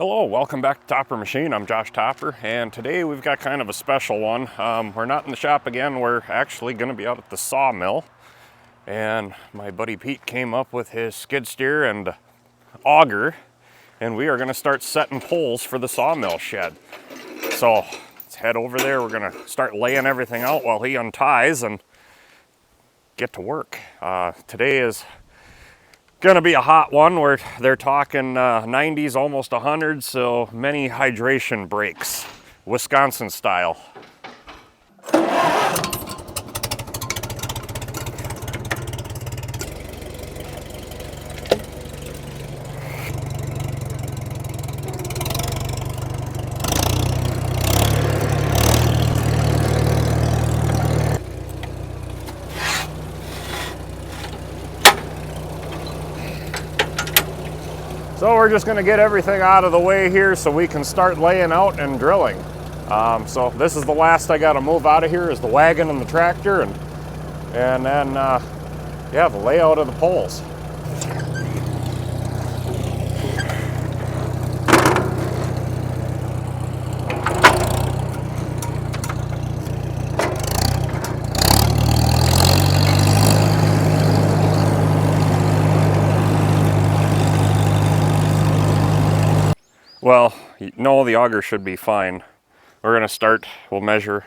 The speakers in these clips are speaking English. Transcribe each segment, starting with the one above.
Hello, welcome back to Topper Machine. I'm Josh Topper, and today we've got kind of a special one. We're not in the shop again. We're actually going to be out at the sawmill, and my buddy Pete came up with his skid steer and auger, and we are going to start setting poles for the sawmill shed. So let's head over there. We're going to start laying everything out while he unties and get to work. Today is gonna be a hot one where they're talking 90s, almost 100, so many hydration breaks, Wisconsin style. So we're just gonna get everything out of the way here so we can start laying out and drilling. So this is the last I gotta move out of here is the wagon and the tractor and then, yeah, the layout of the poles. Well, no, the auger should be fine. We're gonna start, we'll measure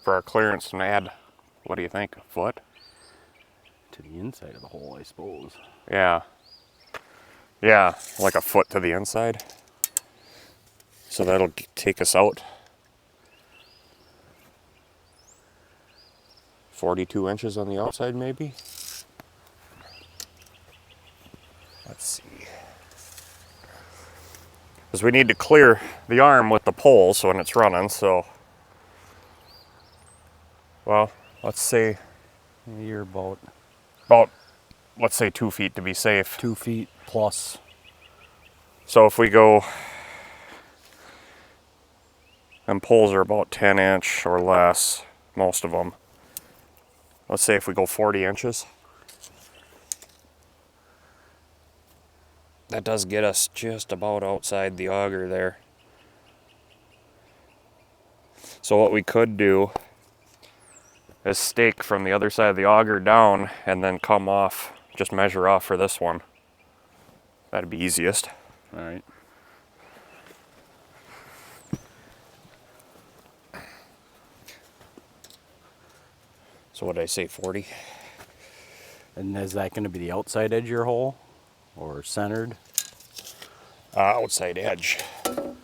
for our clearance and add, what do you think, a foot? To the inside of the hole, I suppose. Yeah. Yeah, like a foot to the inside. So that'll take us out 42 inches on the outside maybe. Let's see. Because we need to clear the arm with the pole so when it's running, so. Well, let's say. You're about, let's say 2 feet to be safe. 2 feet plus. So if we go, and poles are about 10 inch or less, most of them. Let's say if we go 40 inches. That does get us just about outside the auger there. So what we could do is stake from the other side of the auger down and then come off, just measure off for this one. That'd be easiest. All right. So what did I say, 40? And is that going to be the outside edge of your hole or centered? Outside edge. All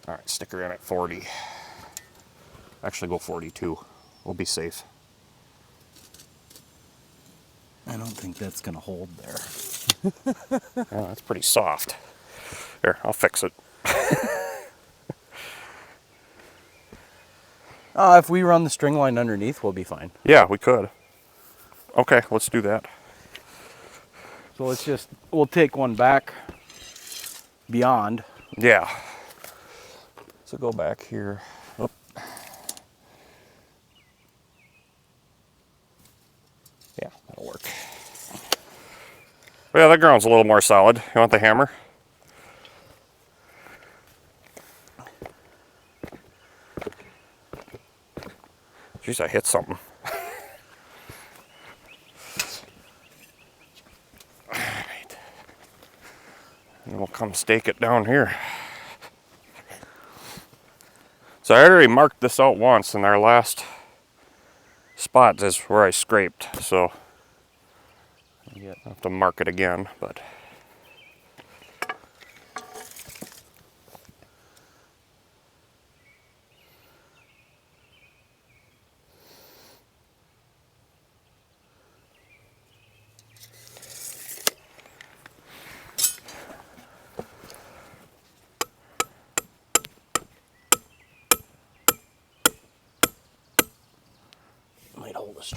right, stick her in at 40. Actually go 42. We'll be safe. I don't think that's going to hold there. Oh, that's pretty soft. Here, I'll fix it. If we run the string line underneath, we'll be fine. Yeah, we could. Okay, let's do that. So we'll take one back beyond. Yeah. So go back here. Oh. Yeah, that'll work. Yeah, that ground's a little more solid. You want the hammer? Jeez, I hit something. All right. And we'll come stake it down here. So I already marked this out once, and our last spot is where I scraped, so I have to mark it again, but.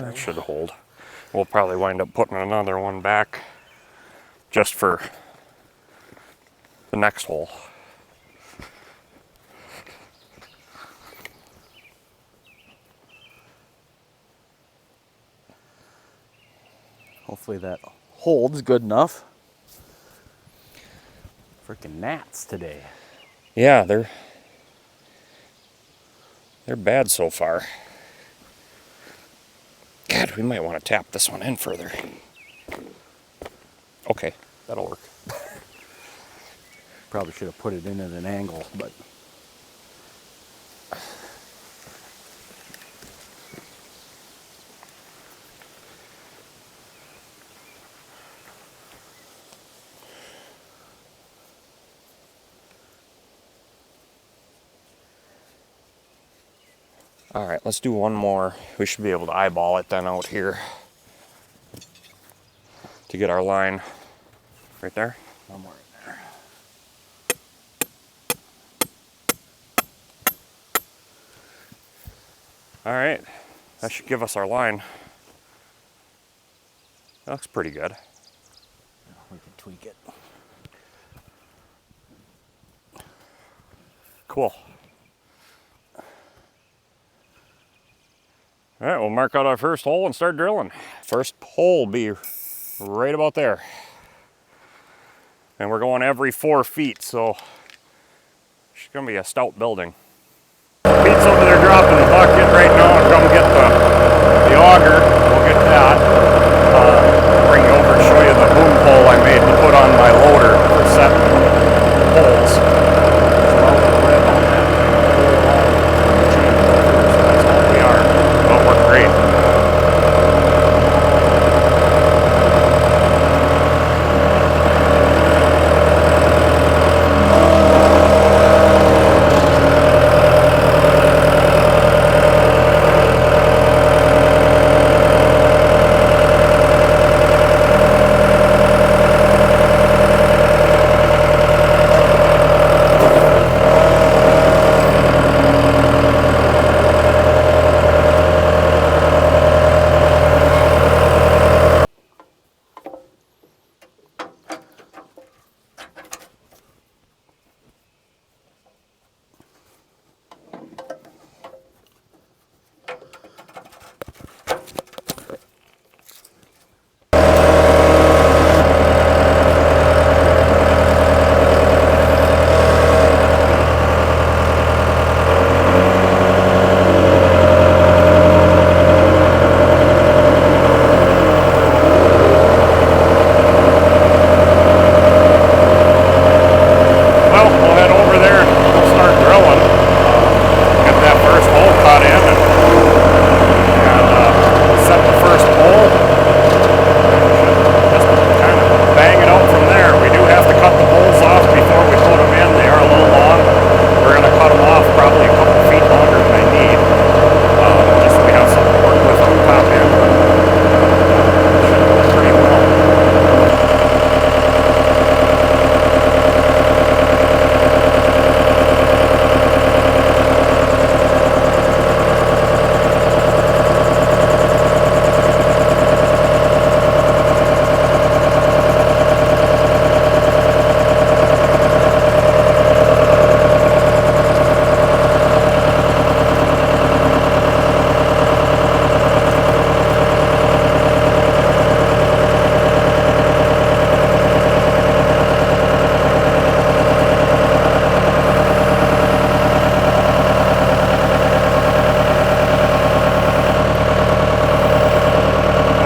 That should hold. We'll probably wind up putting another one back just for the next hole. Hopefully that holds good enough. Freaking gnats today. Yeah, they're bad so far. God, we might want to tap this one in further. Okay, that'll work. Probably should have put it in at an angle, but all right, let's do one more. We should be able to eyeball it then out here to get our line right there. somewhere in there. All right, that should give us our line. That looks pretty good. We can tweak it. Cool. All right, we'll mark out our first hole and start drilling. First hole will be right about there. And we're going every 4 feet, so it's gonna be a stout building. Pete's over there dropping the bucket right now and come get the auger. We'll get that. Bring you over and show you the boom pole I made to put on my loader for setting poles.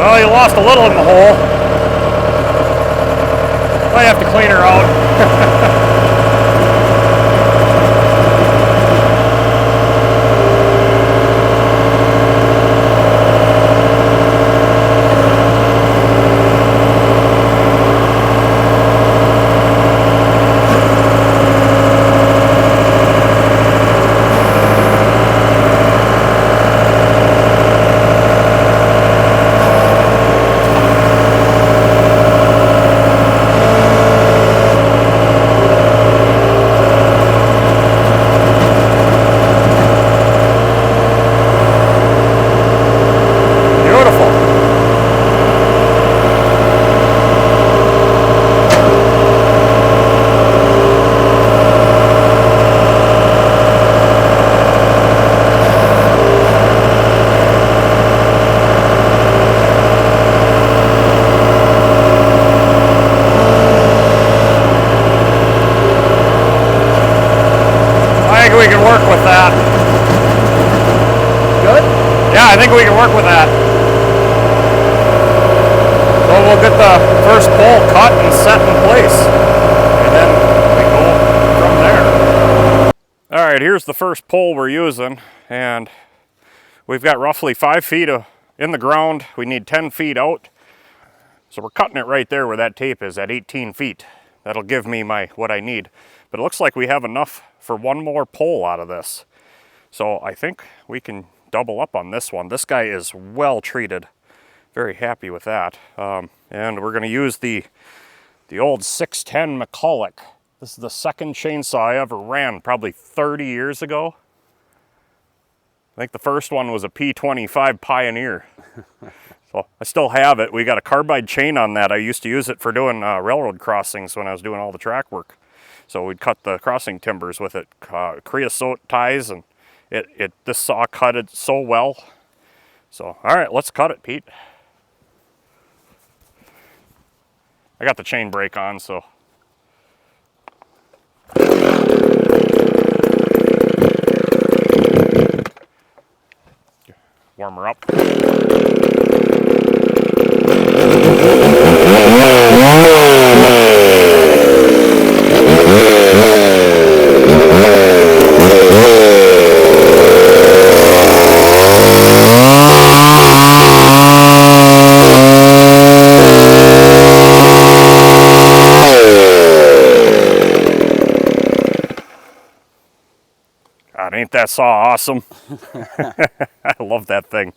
Well, you lost a little in the hole. Might have to clean her out. cut and set in place. And then we go from there. All right, here's the first pole we're using. And we've got roughly 5 feet in the ground. We need 10 feet out. So we're cutting it right there where that tape is at 18 feet. That'll give me what I need. But it looks like we have enough for one more pole out of this. So I think we can double up on this one. This guy is well treated. Very happy with that. And we're going to use the old 610 McCulloch. This is the second chainsaw I ever ran, probably 30 years ago. I think the first one was a P25 Pioneer. So I still have it. We got a carbide chain on that. I used to use it for doing railroad crossings when I was doing all the track work. So we'd cut the crossing timbers with it, creosote ties, and this saw cut it so well. So, all right, let's cut it, Pete. I got the chain brake on, so. Warm her up. God, ain't that saw awesome? I love that thing.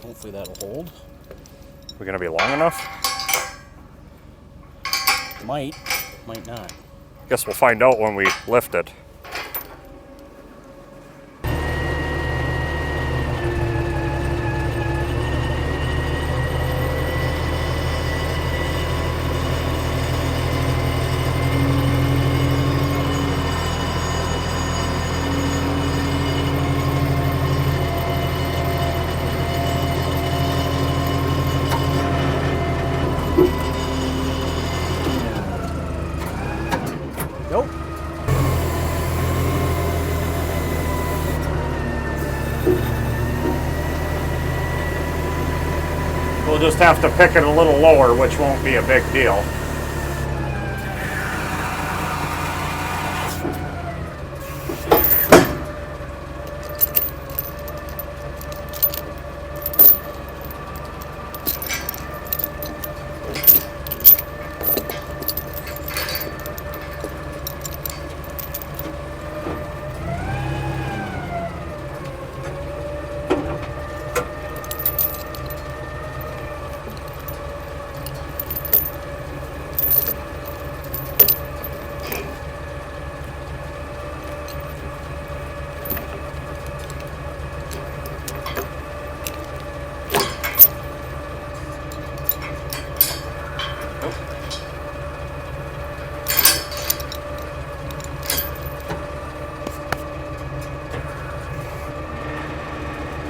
Hopefully that'll hold. We're gonna be long enough? Might not. Guess we'll find out when we lift it. Nope. We'll just have to pick it a little lower, which won't be a big deal.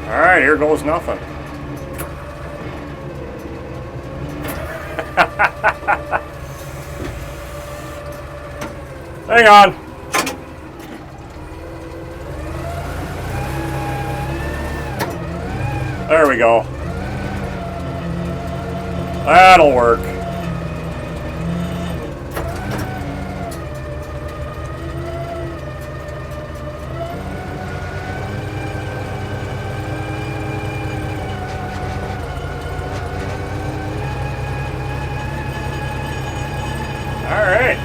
All right, here goes nothing. Hang on. There we go. That'll work. All right.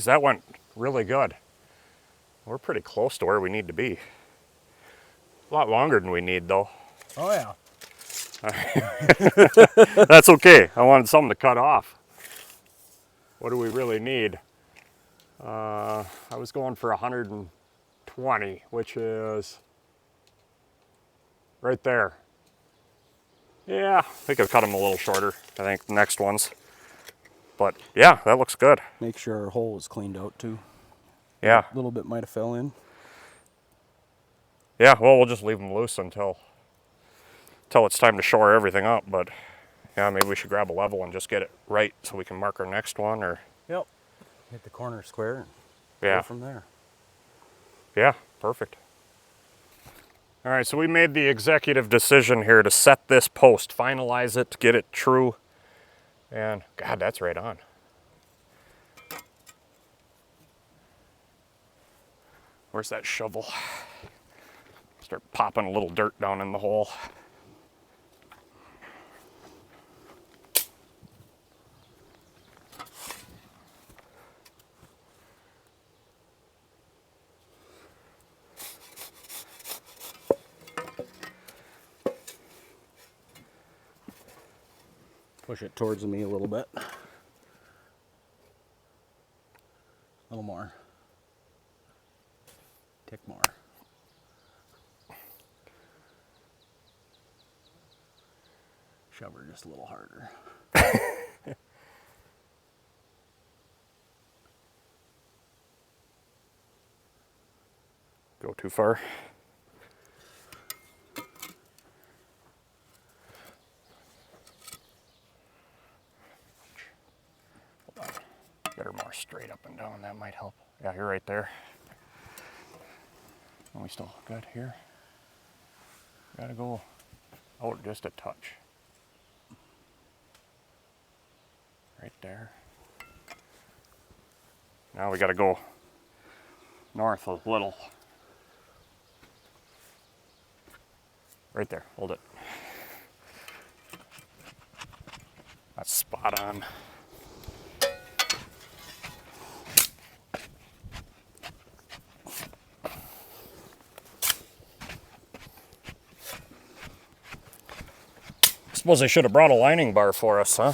geez, that went really good. We're pretty close to where we need to be. A lot longer than we need though. Oh yeah. That's okay. I wanted something to cut off. What do we really need? I was going for 120, which is right there. Yeah, we could cut them a little shorter, I think, the next ones. But yeah, that looks good. Make sure our hole is cleaned out too. Yeah. A little bit might have fell in. Yeah, well, we'll just leave them loose until it's time to shore everything up. But yeah, maybe we should grab a level and just get it right so we can mark our next one. Or Yep. Hit the corner square and yeah, go from there. Yeah, perfect. All right, so we made the executive decision here to set this post, finalize it, get it true. And God, that's right on. Where's that shovel? Start popping a little dirt down in the hole. Push it towards me a little bit. A little more. Tick more. Shove her just a little harder. Go too far. Get her more straight up and down, that might help. Yeah, you're right there. Are we still good here? Gotta go out just a touch. Right there. Now we gotta go north a little. Right there, hold it. That's spot on. Suppose I should have brought a lining bar for us, huh?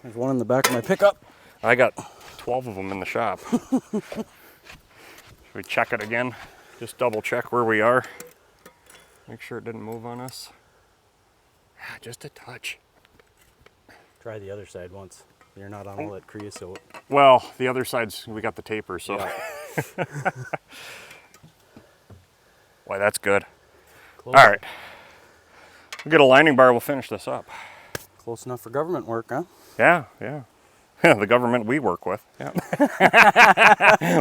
There's one in the back of my pickup. I got 12 of them in the shop. Should we check it again? Just double check where we are. Make sure it didn't move on us. Yeah, just a touch. Try the other side once. You're not on all that creosote. Well, the other side's, we got the taper, so. Yeah. Boy, that's good. Close. All right. We'll get a lining bar, we'll finish this up. Close enough for government work, huh? Yeah, yeah. The government we work with. Yeah.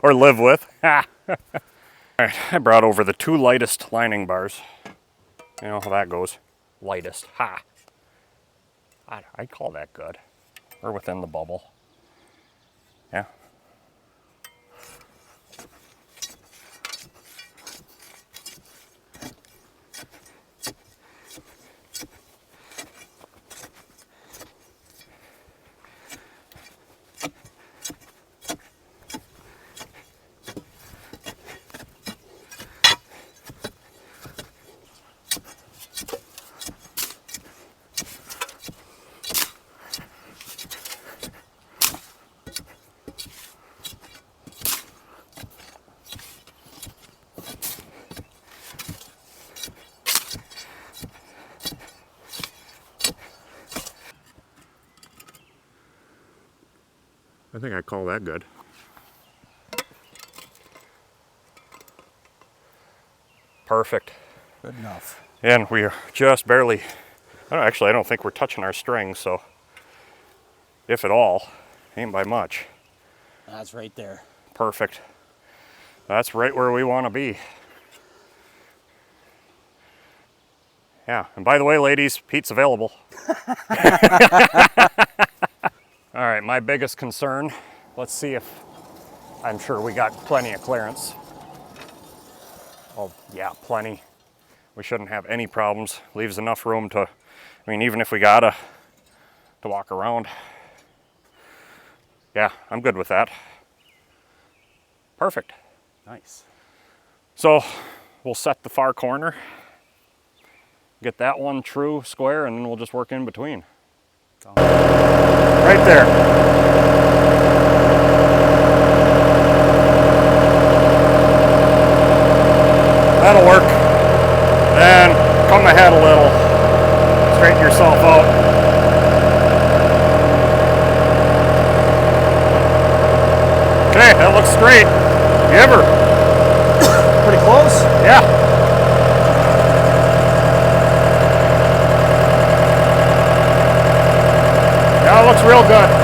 Or live with. All right, I brought over the 2 lightest lining bars. You know how that goes. Lightest. Ha! I'd call that good. We're within the bubble. Yeah. I think I call that good. Perfect. Good enough. And we are just barely, I don't think we're touching our string, so if at all, ain't by much. That's right there. Perfect. That's right where we want to be. Yeah, and by the way, ladies, Pete's available. All right, my biggest concern, let's see if, I'm sure we got plenty of clearance. Oh, yeah, plenty. We shouldn't have any problems. Leaves enough room to, I mean, even if we gotta to walk around. Yeah, I'm good with that. Perfect. Nice. So we'll set the far corner, get that one true square, and then we'll just work in between. Right there. That'll work. Then come ahead a little. Straighten yourself out. Okay, that looks straight. Give her. Pretty close? Yeah. Yeah, it looks real good.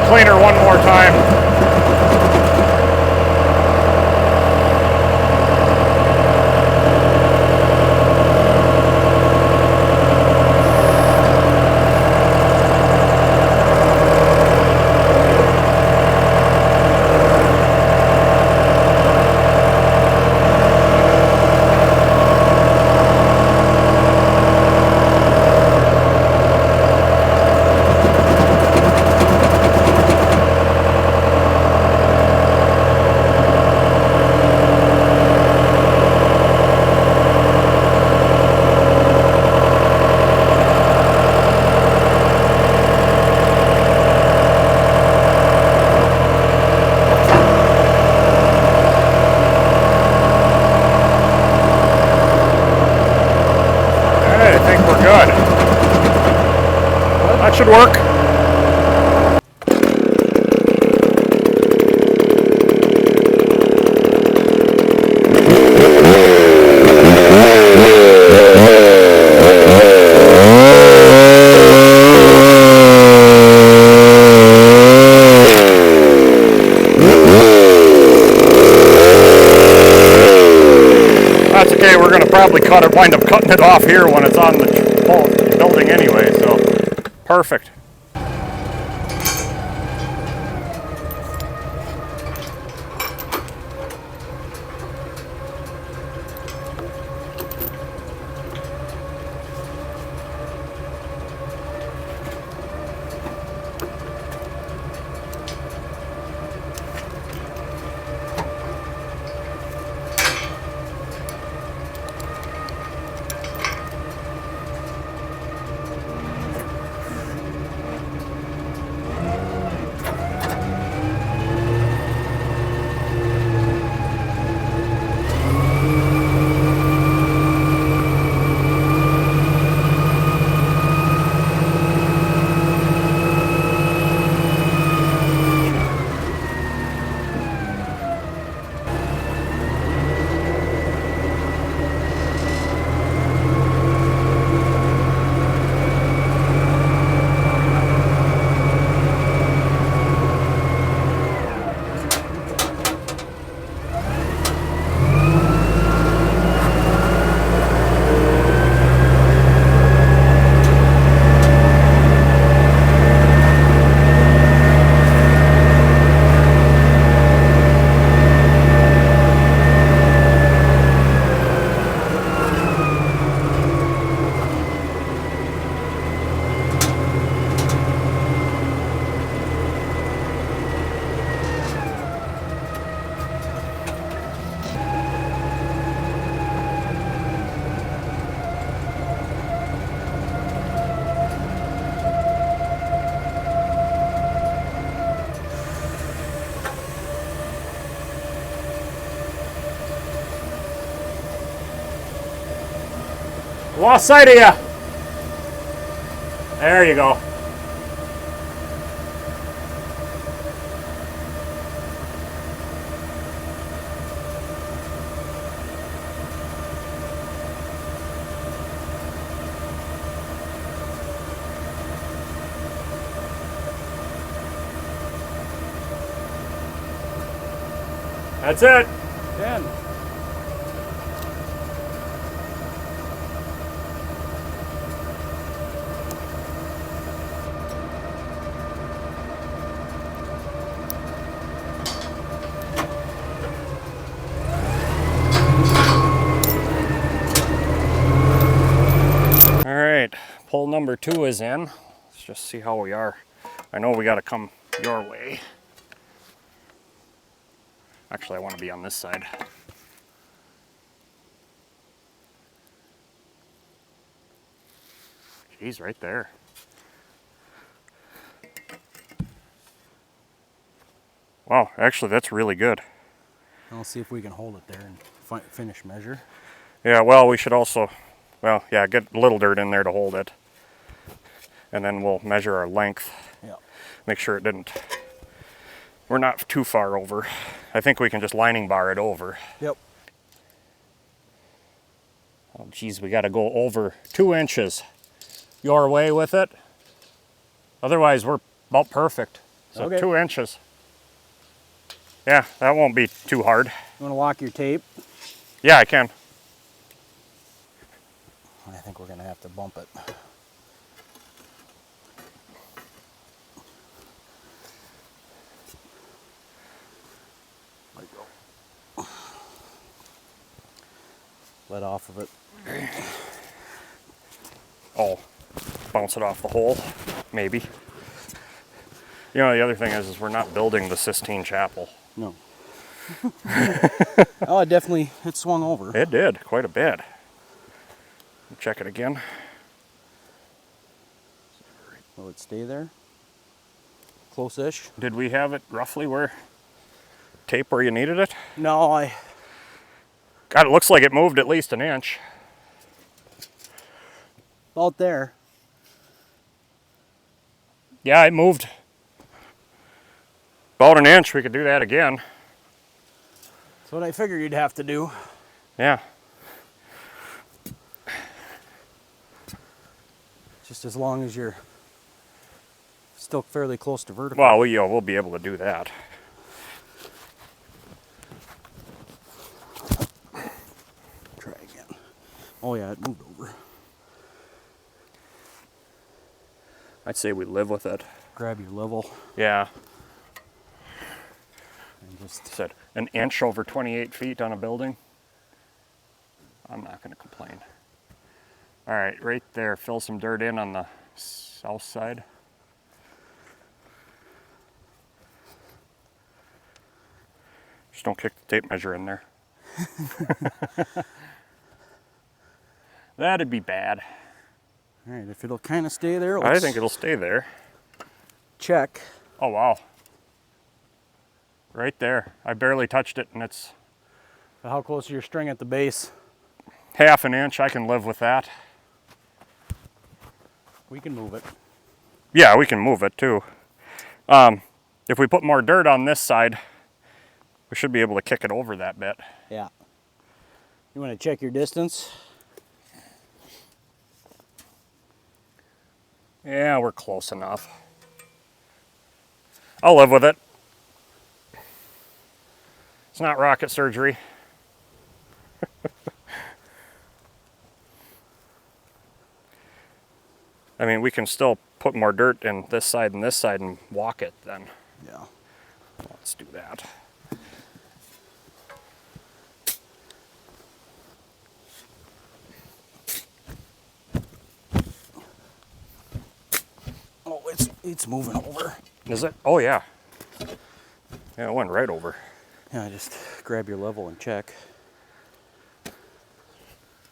Cleaner one more time. That should work. That's okay, we're going to probably wind up cutting it off here when it's on the building anyway, so perfect. Lost sight of you. There you go. That's it. 10. All right, pull number 2 is in. Let's just see how we are. I know we got to come your way. Actually, I want to be on this side. Geez, right there. Wow, actually, that's really good. I'll see if we can hold it there and finish measure. Yeah, well, we should also, well, yeah, get a little dirt in there to hold it. And then we'll measure our length. Yeah. Make sure it didn't, we're not too far over. I think we can just lining bar it over. Yep. Oh, geez, we got to go over 2 inches your way with it. Otherwise, we're about perfect. So okay. 2 inches. Yeah, that won't be too hard. You want to lock your tape? Yeah, I can. I think we're going to have to bump it. There you go. Let off of it. Oh, bounce it off the hole, maybe. You know, the other thing is we're not building the Sistine Chapel. No. Oh, it swung over. It did, quite a bit. Check it again. Will it stay there? Close-ish? Did we have it roughly tape where you needed it? No, God, it looks like it moved at least an inch. About there. Yeah, it moved about an inch. We could do that again. That's what I figured you'd have to do. Yeah. Just as long as you're still fairly close to vertical. Well, we'll be able to do that. Try again. Oh yeah, it moved over. I'd say we live with it. Grab your level. Yeah. And just Said an inch over 28 feet on a building. I'm not going to complain. All right, right there, fill some dirt in on the south side. Just don't kick the tape measure in there. That'd be bad. all right, if it'll kind of stay there, I think it'll stay there. check. Oh, wow. Right there. I barely touched it, and it's How close is your string at the base? half an inch. I can live with that. We can move it. Yeah, we can move it too. If we put more dirt on this side, we should be able to kick it over that bit. Yeah. You want to check your distance? Yeah, we're close enough. I'll live with it. It's not rocket surgery. I mean, we can still put more dirt in this side and walk it then. Yeah. Let's do that. Oh, it's moving over. Is it? Oh, yeah. Yeah, it went right over. Yeah, just grab your level and check.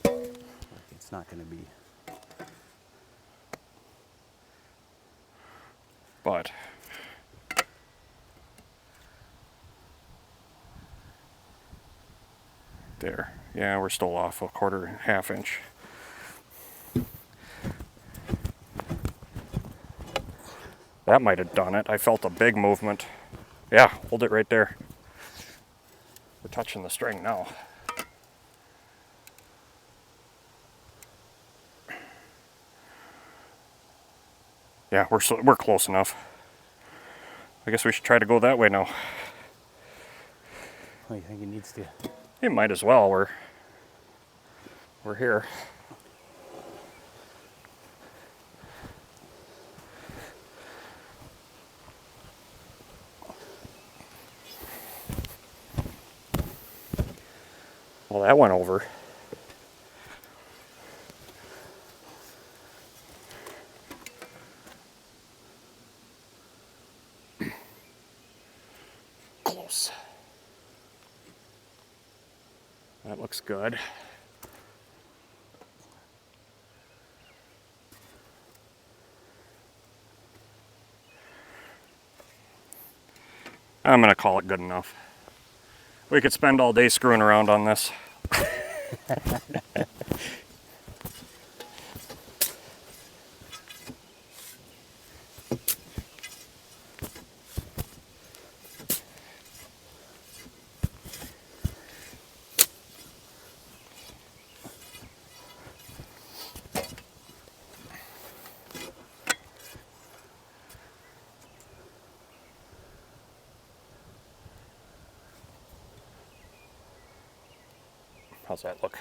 It's not going to be. But there. Yeah, we're still off a quarter, half inch. That might have done it. I felt a big movement. Yeah, hold it right there. We're touching the string now. Yeah, we're close enough. I guess we should try to go that way now. Oh, you think it needs to? It might as well. We're here. Well, that went over. Close. That looks good. I'm gonna call it good enough. We could spend all day screwing around on this. How's that look?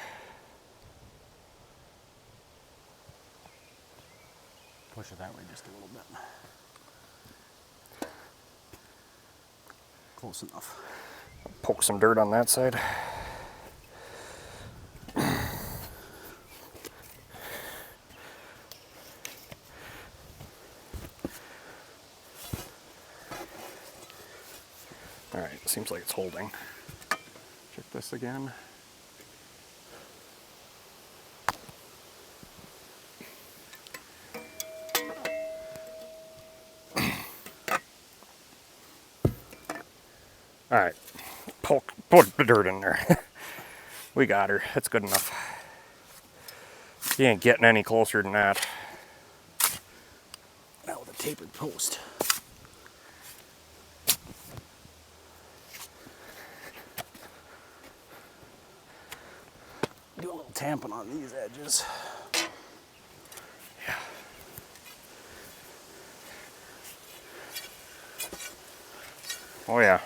Push it that way just a little bit. Close enough. Poke some dirt on that side. All right, seems like it's holding. Check this again. All right, put the dirt in there. We got her, that's good enough. You ain't getting any closer than that. Now with a tapered post. Do a little tamping on these edges. Yeah. Oh yeah.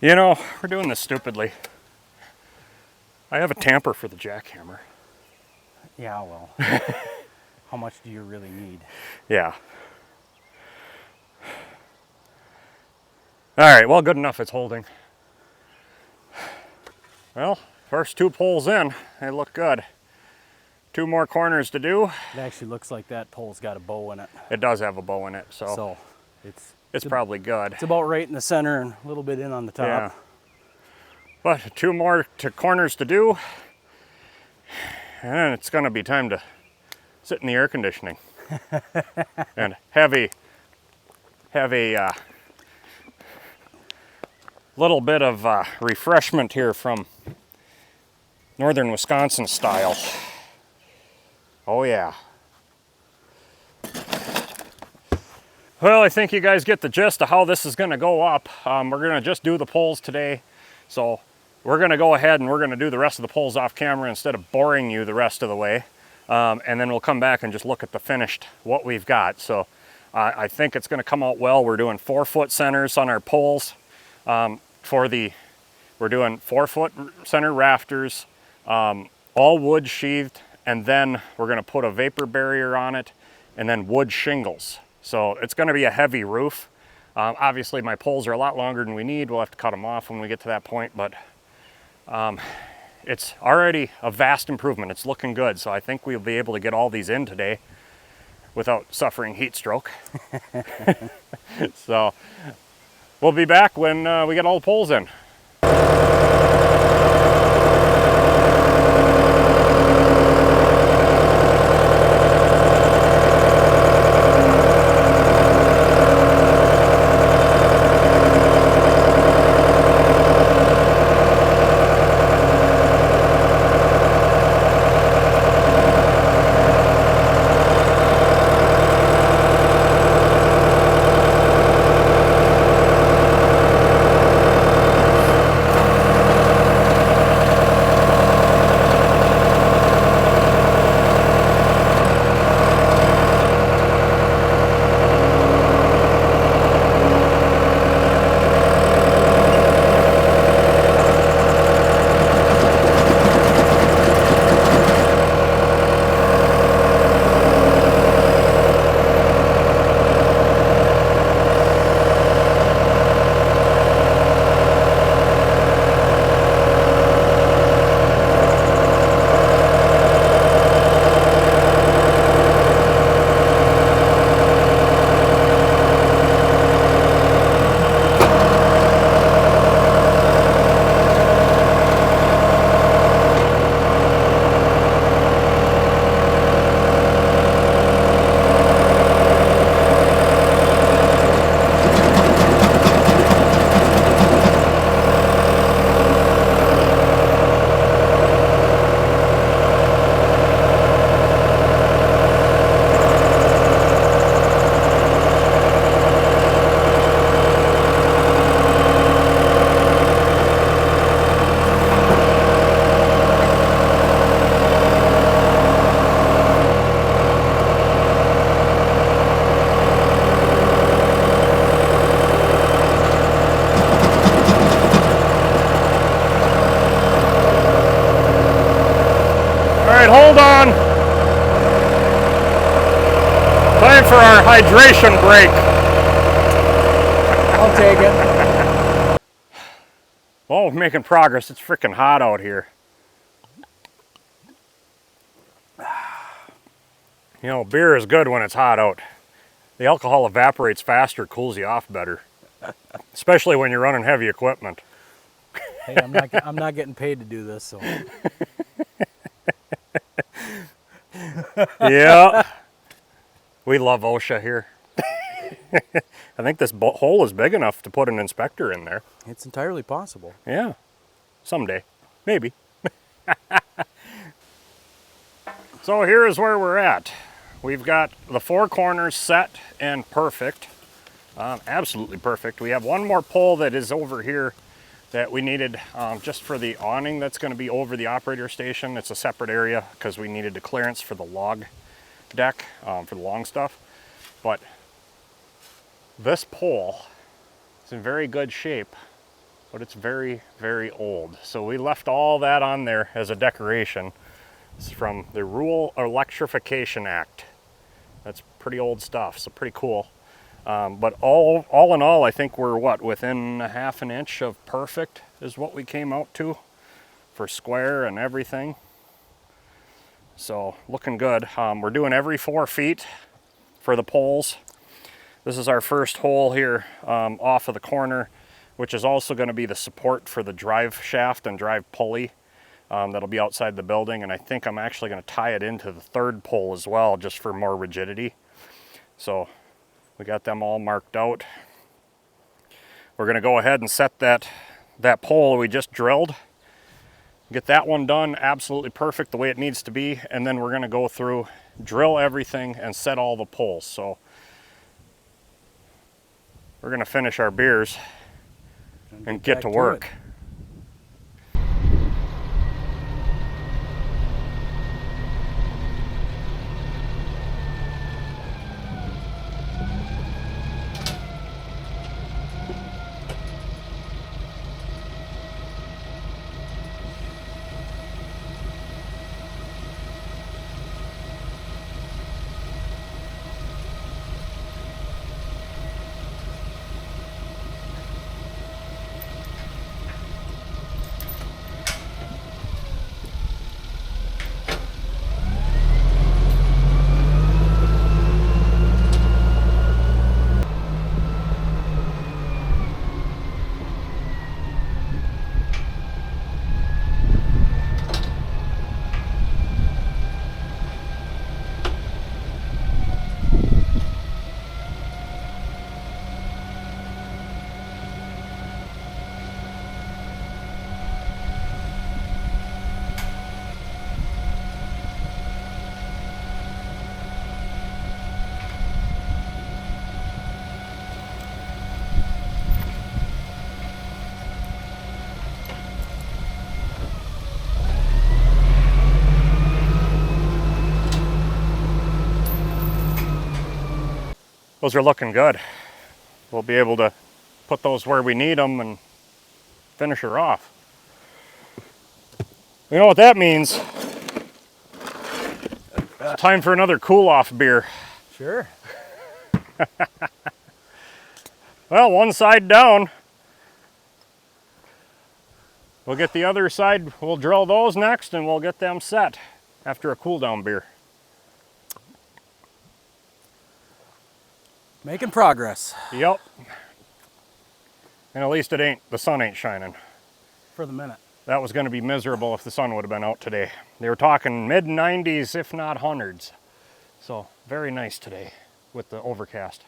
You know, we're doing this stupidly. I have a tamper for the jackhammer. Yeah, well, how much do you really need? Yeah. All right, well, good enough, it's holding. Well, first two pulls in, they look good. Two more corners to do. It actually looks like that pole's got a bow in it. It does have a bow in it, so it's probably good. It's about right in the center and a little bit in on the top. Yeah. But two more corners to do, and then it's gonna be time to sit in the air conditioning and have a little bit of refreshment here from northern Wisconsin style. Oh yeah. Well, I think you guys get the gist of how this is going to go up. We're going to just do the poles today. So we're going to go ahead and we're going to do the rest of the poles off camera instead of boring you the rest of the way. And then we'll come back and just look at the finished, what we've got. So I think it's going to come out well. We're doing 4-foot centers on our poles. We're doing 4-foot center rafters, all wood sheathed. And then we're going to put a vapor barrier on it and then wood shingles. So it's going to be a heavy roof. Obviously my poles are a lot longer than we need. We'll have to cut them off when we get to that point, but it's already a vast improvement. It's looking good, so I think we'll be able to get all these in today without suffering heat stroke. So we'll be back when we get all the poles in. Hold on. Time for our hydration break. I'll take it. Oh, we're making progress. It's freaking hot out here. You know, beer is good when it's hot out. The alcohol evaporates faster, cools you off better. Especially when you're running heavy equipment. Hey, I'm not getting paid to do this, so. Yeah. We love OSHA here. I think this hole is big enough to put an inspector in there. It's entirely possible. Yeah. Someday. Maybe. So here is where we're at. We've got the 4 corners set and perfect. Absolutely perfect. We have one more pole that is over here that we needed just for the awning that's going to be over the operator station. It's a separate area because we needed the clearance for the log deck, for the long stuff. But this pole is in very good shape, but it's very, very old. So we left all that on there as a decoration. It's from the Rural Electrification Act. That's pretty old stuff, so pretty cool. But all in all, I think we're within a half an inch of perfect is what we came out to for square and everything. So looking good. We're doing every 4 feet for the poles. This is our first hole here off of the corner, which is also going to be the support for the drive shaft and drive pulley. That'll be outside the building, and I think I'm actually going to tie it into the 3rd pole as well, just for more rigidity. So we got them all marked out. We're going to go ahead and set that pole we just drilled. Get that one done absolutely perfect the way it needs to be, and then we're going to go through, drill everything, and set all the poles. So we're going to finish our beers and get to work. those are looking good. We'll be able to put those where we need them and finish her off. You know what that means? Time for another cool-off beer. Sure. Well, one side down. We'll get the other side, we'll drill those next and we'll get them set after a cool down beer. Making progress. Yep. And at least the sun ain't shining. For the minute. That was gonna be miserable if the sun would have been out today. They were talking mid-90s, if not hundreds. So very nice today with the overcast.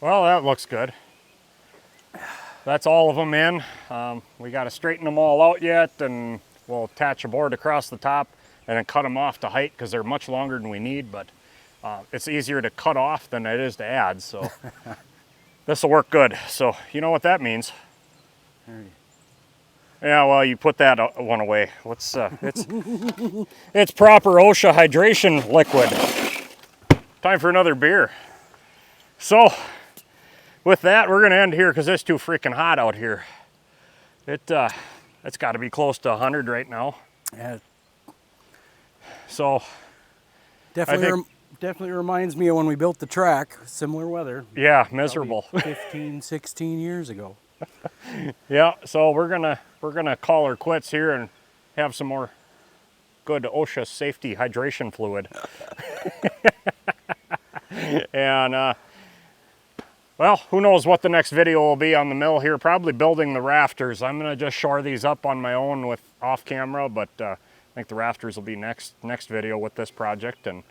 Well, that looks good. That's all of them in. We got to straighten them all out yet, and we'll attach a board across the top and then cut them off to height because they're much longer than we need, but it's easier to cut off than it is to add, so this will work good. So you know what that means. Yeah, well, you put that one away. It's proper OSHA hydration liquid. Time for another beer. So with that, we're gonna end here because it's too freaking hot out here. It's got to be close to 100 right now. Yeah. So definitely reminds me of when we built the track. Similar weather. Yeah, miserable. 15, 16 years ago. Yeah, so we're gonna call her quits here and have some more good OSHA safety hydration fluid. And well, who knows what the next video will be on the mill here. Probably building the rafters. I'm gonna just shore these up on my own with off camera, but I think the rafters will be next video with this project, and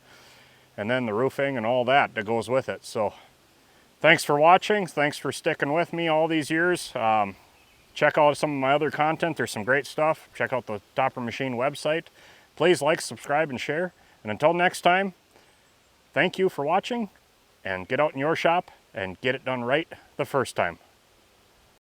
then the roofing and all that goes with it. So thanks for watching. Thanks for sticking with me all these years. Check out some of my other content. There's some great stuff. Check out the Topper Machine website. Please like, subscribe, and share. And until next time, thank you for watching, and get out in your shop and get it done right the first time.